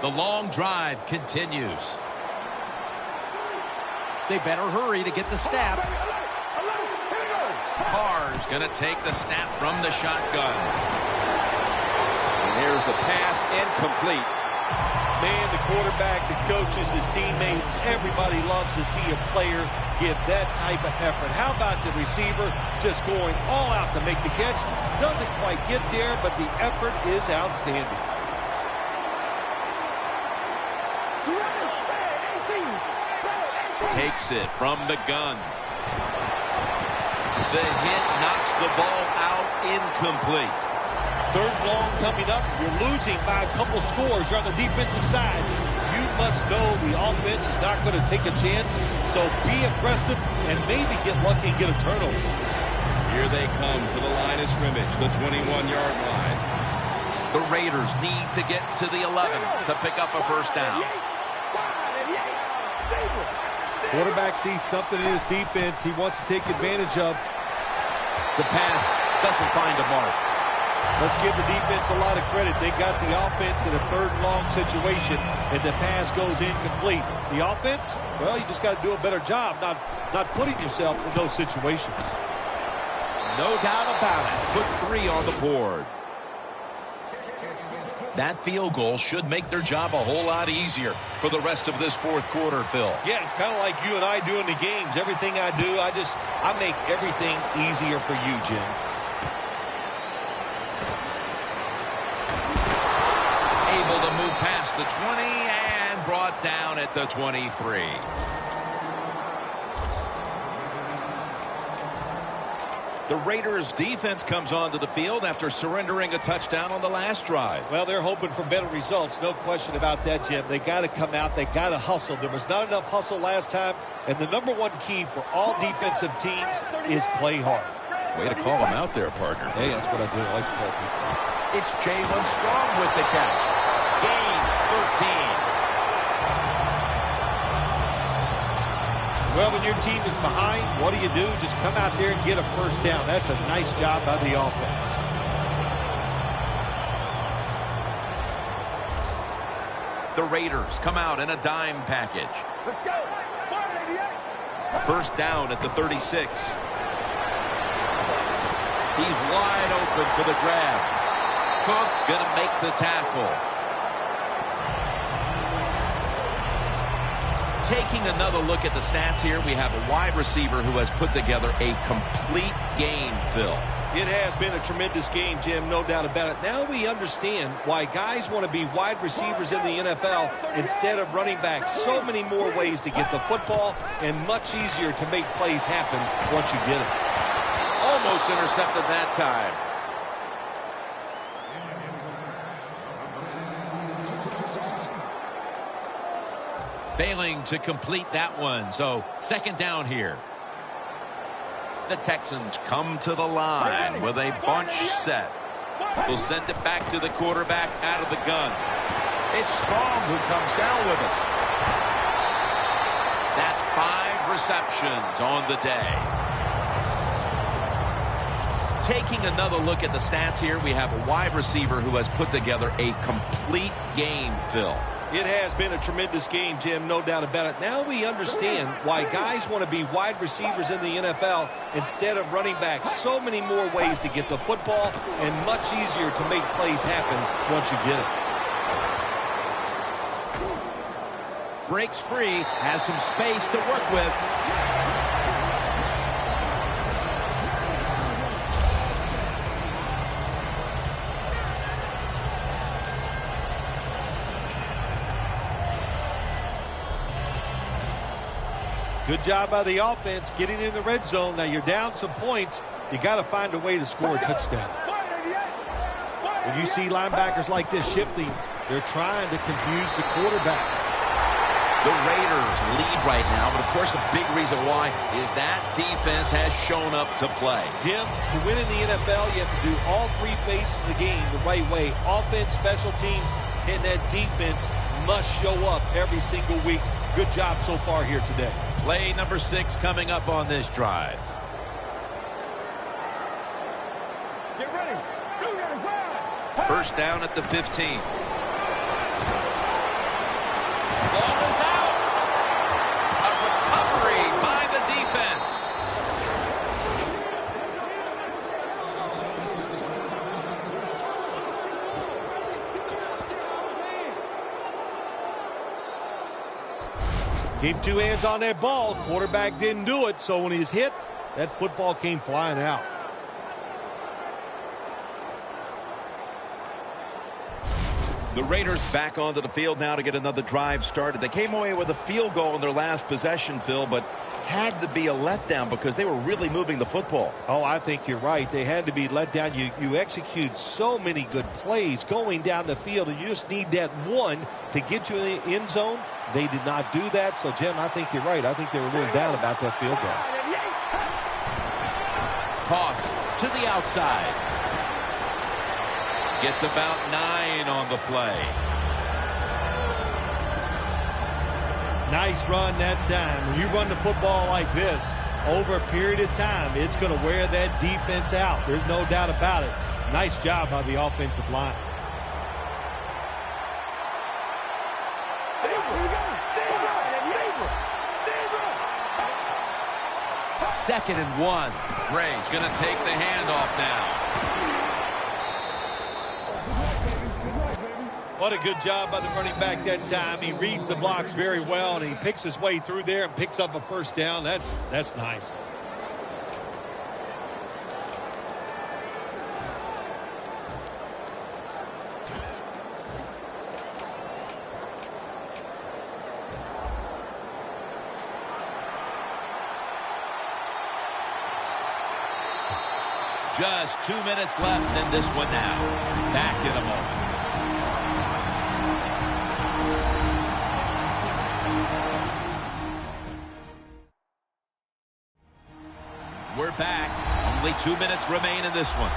Speaker 2: The long drive continues. They better hurry to get the snap. Carr's going to take the snap from the shotgun.
Speaker 3: And there's a pass incomplete.
Speaker 4: Man, the quarterback, the coaches, his teammates, everybody loves to see a player give that type of effort. How about the receiver just going all out to make the catch? Doesn't quite get there, but the effort is outstanding.
Speaker 2: Takes it from the gun. The hit knocks the ball out incomplete.
Speaker 4: Third long coming up. You're losing by a couple scores. You're on the defensive side. You must know the offense is not going to take a chance. So be aggressive and maybe get lucky and get a turnover.
Speaker 5: Here they come to the line of scrimmage, the 21-yard line.
Speaker 2: The Raiders need to get to the 11 to pick up a first down.
Speaker 4: Quarterback sees something in his defense he wants to take advantage of.
Speaker 2: The pass doesn't find a mark.
Speaker 4: Let's give the defense a lot of credit. They got the offense in a third and long situation, and the pass goes incomplete. The offense, well, you just got to do a better job not putting yourself in those situations.
Speaker 2: No doubt about it. Put 3 on the board. That field goal should make their job a whole lot easier for the rest of this fourth quarter, Phil.
Speaker 4: Yeah, it's kind of like you and I do in the games. Everything I do, I make everything easier for you, Jim.
Speaker 2: Able to move past the 20 and brought down at the 23. The Raiders defense comes onto the field after surrendering a touchdown on the last drive.
Speaker 4: Well, they're hoping for better results. No question about that, Jim. They got to come out. They got to hustle. There was not enough hustle last time. And the number one key for all defensive teams is play hard.
Speaker 2: Way to call him out there, partner.
Speaker 4: Hey, that's what I do. I like to call people.
Speaker 2: It's Jalen Strong with the catch. Gains 13.
Speaker 4: Well, Well, when your team is behind, what do? Just come out there and get a first down. That's a nice job by the offense.
Speaker 2: The Raiders come out in a dime package.
Speaker 6: Let's go.
Speaker 2: First down at the 36. He's wide open for the grab. Cook's going to make the tackle. Taking another look at the stats here, we have a wide receiver who has put together a complete game, Phil.
Speaker 4: It has been a tremendous game, Jim, no doubt about it. Now we understand why guys want to be wide receivers in the NFL instead of running backs. So many more ways to get the football and much easier to make plays happen once you get it.
Speaker 2: Almost intercepted that time. Failing to complete that one, so second down here. The Texans come to the line with a bunch set. Will send it back to the quarterback out of the gun.
Speaker 5: It's Strong who comes down with it.
Speaker 2: That's 5 receptions on the day. Taking another look at the stats here, we have a wide receiver who has put together a complete game, Phil.
Speaker 4: It has been a tremendous game, Jim, no doubt about it. Now we understand why guys want to be wide receivers in the NFL instead of running backs. So many more ways to get the football and much easier to make plays happen once you get it.
Speaker 2: Breaks free, has some space to work with.
Speaker 4: Good job by the offense getting in the red zone. Now you're down some points. You got to find a way to score a touchdown. When you see linebackers like this shifting, they're trying to confuse the quarterback.
Speaker 2: The Raiders lead right now, but of course a big reason why is that defense has shown up to play.
Speaker 4: Jim, to win in the NFL, you have to do all 3 phases of the game the right way. Offense, special teams, and that defense must show up every single week. Good job so far here today.
Speaker 2: Play number 6 coming up on this drive.
Speaker 6: Get ready.
Speaker 2: First down at the 15. Ball is out. A recovery by the defense.
Speaker 4: Keep 2 hands on that ball. Quarterback didn't do it, so when he's hit, that football came flying out.
Speaker 5: The Raiders back onto the field now to get another drive started. They came away with a field goal in their last possession, Phil, but had to be a letdown because they were really moving the football.
Speaker 4: Oh, I think you're right. They had to be let down. You execute so many good plays going down the field, and you just need that one to get you in the end zone. They did not do that. So, Jim, I think you're right. I think they were a little down about that field goal.
Speaker 2: Toss to the outside. Gets about 9 on the play.
Speaker 4: Nice run that time. When you run the football like this, over a period of time, it's going to wear that defense out. There's no doubt about it. Nice job by the offensive line.
Speaker 2: Second and 1. Gray's going to take the handoff now.
Speaker 4: What a good job by the running back that time. He reads the blocks very well, and he picks his way through there and picks up a first down. That's nice.
Speaker 2: Just 2 minutes left in this one now. Back in a moment. We're back. Only 2 minutes remain in this one.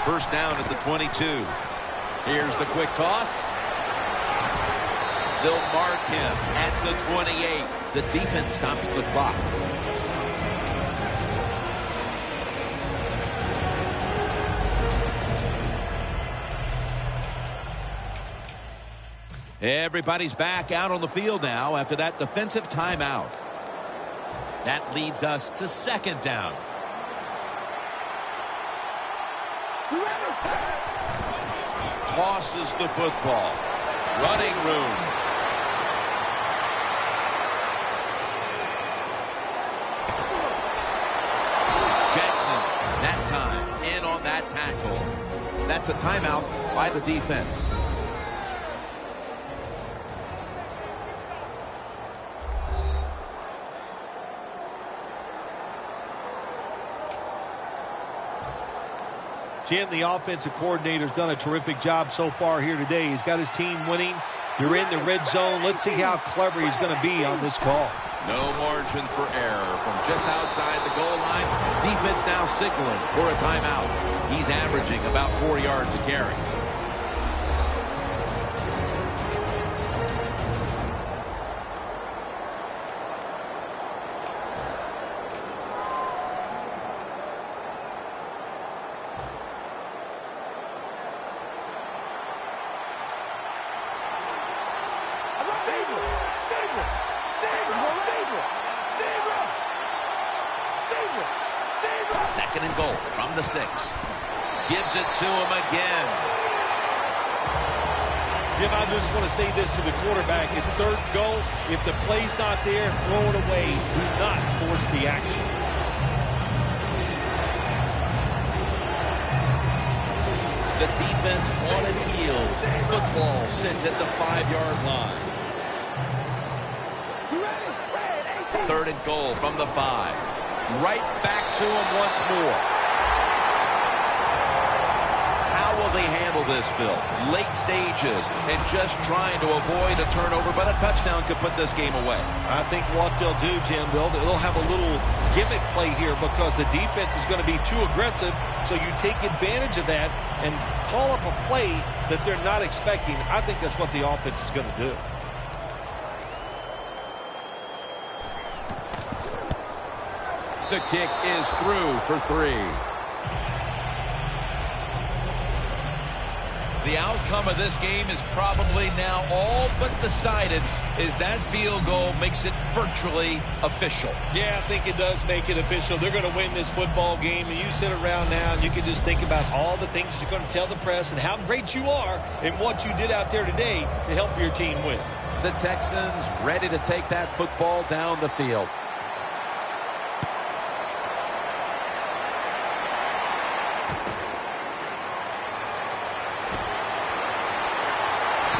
Speaker 2: First down at the 22. Here's the quick toss. They'll mark him at the 28.
Speaker 5: The defense stops the clock.
Speaker 2: Everybody's back out on the field now after that defensive timeout. That leads us to second down. Tosses the football. Running room. Jackson, that time, in on that tackle.
Speaker 5: That's a timeout by the defense.
Speaker 4: Jim, the offensive coordinator's done a terrific job so far here today. He's got his team winning. You're in the red zone. Let's see how clever he's going to be on this call.
Speaker 2: No margin for error from just outside the goal line. Defense now signaling for a timeout. He's averaging about 4 yards a carry. Second and goal from the 6. Gives it to him again.
Speaker 4: Jim, I just want to say this to the quarterback. It's third and goal. If the play's not there, throw it away. Do not force the action.
Speaker 2: The defense on its heels. Football sits at the 5-yard line. Third and goal from the 5. Right back to him once more. How will they handle this, Bill? Late stages and just trying to avoid a turnover, but a touchdown could put this game away.
Speaker 4: I think what they'll do, Jim, they'll have a little gimmick play here because the defense is going to be too aggressive, so you take advantage of that and call up a play that they're not expecting. I think that's what the offense is going to do.
Speaker 2: The kick is through for 3. The outcome of this game is probably now all but decided, as that field goal makes it virtually official.
Speaker 4: Yeah, I think it does make it official. They're going to win this football game, and you sit around now and you can just think about all the things you're going to tell the press and how great you are and what you did out there today to help your team win.
Speaker 2: The Texans ready to take that football down the field.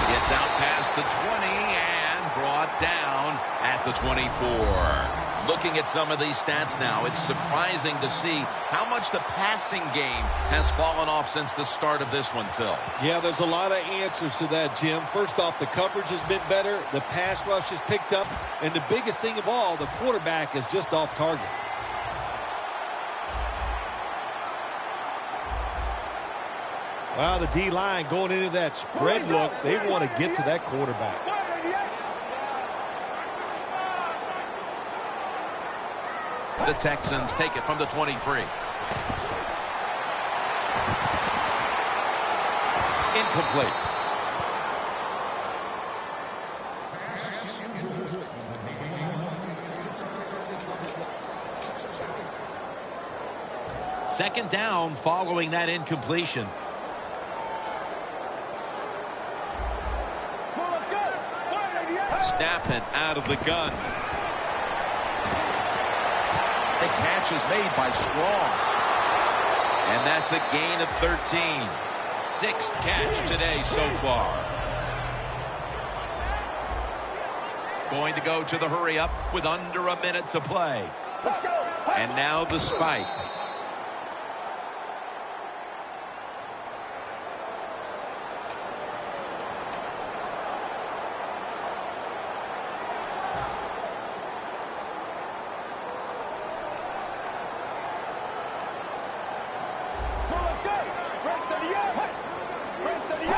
Speaker 2: Gets out past the 20 and brought down at the 24. Looking at some of these stats now, it's surprising to see how much the passing game has fallen off since the start of this one, Phil.
Speaker 4: Yeah, there's a lot of answers to that, Jim. First off, the coverage has been better. The pass rush has picked up. And the biggest thing of all, the quarterback is just off target. Wow, the D-line going into that spread look. They want to get to that quarterback.
Speaker 2: The Texans take it from the 23. Incomplete. Second down following that incompletion. Snapping out of the gun. The catch is made by Strong. And that's a gain of 13. Sixth catch today so far. Going to go to the hurry up with under a minute to play.
Speaker 6: Let's go.
Speaker 2: And now the spike.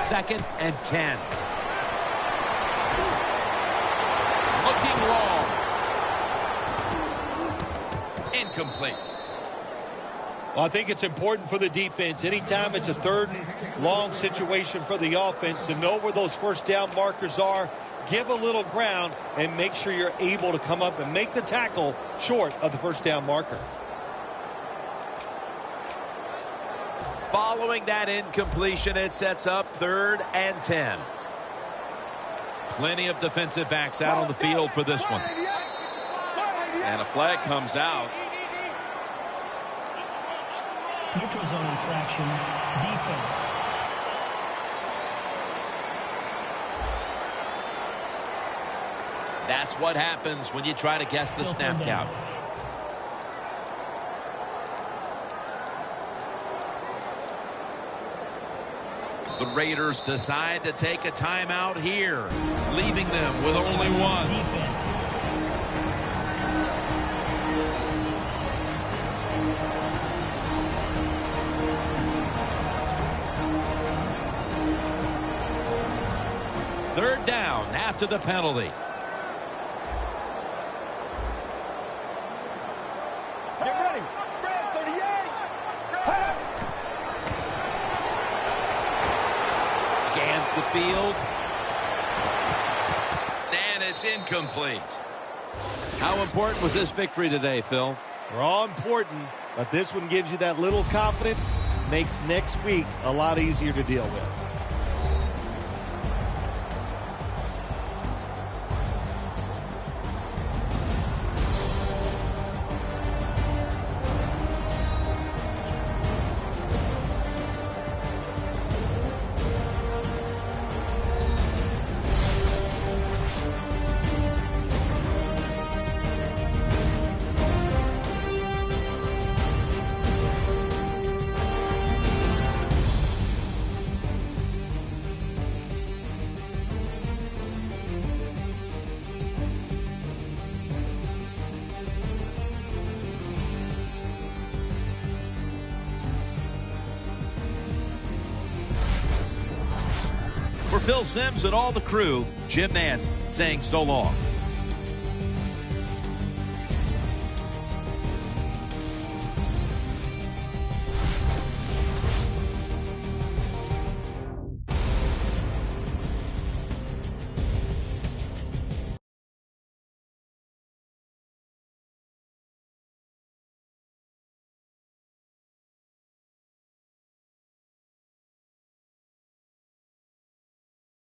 Speaker 2: 2nd and 10. Looking long. Incomplete.
Speaker 4: Well, I think it's important for the defense, anytime it's a 3rd and long situation for the offense, to know where those first down markers are, give a little ground, and make sure you're able to come up and make the tackle short of the first down marker.
Speaker 2: Following that incompletion, it sets up 3rd and 10. Plenty of defensive backs out on the field for this one. And a flag comes out.
Speaker 8: Neutral zone infraction, defense.
Speaker 2: That's what happens when you try to guess the snap count. The Raiders decide to take a timeout here, leaving them with only one.
Speaker 8: Defense.
Speaker 2: Third down after the penalty.
Speaker 6: Get ready. Red 38.
Speaker 2: Scans the field. And it's incomplete. How important was this victory today, Phil?
Speaker 4: They're all important, but this one gives you that little confidence, makes next week a lot easier to deal with.
Speaker 2: For Phil Simms and all the crew, Jim Nantz saying so long.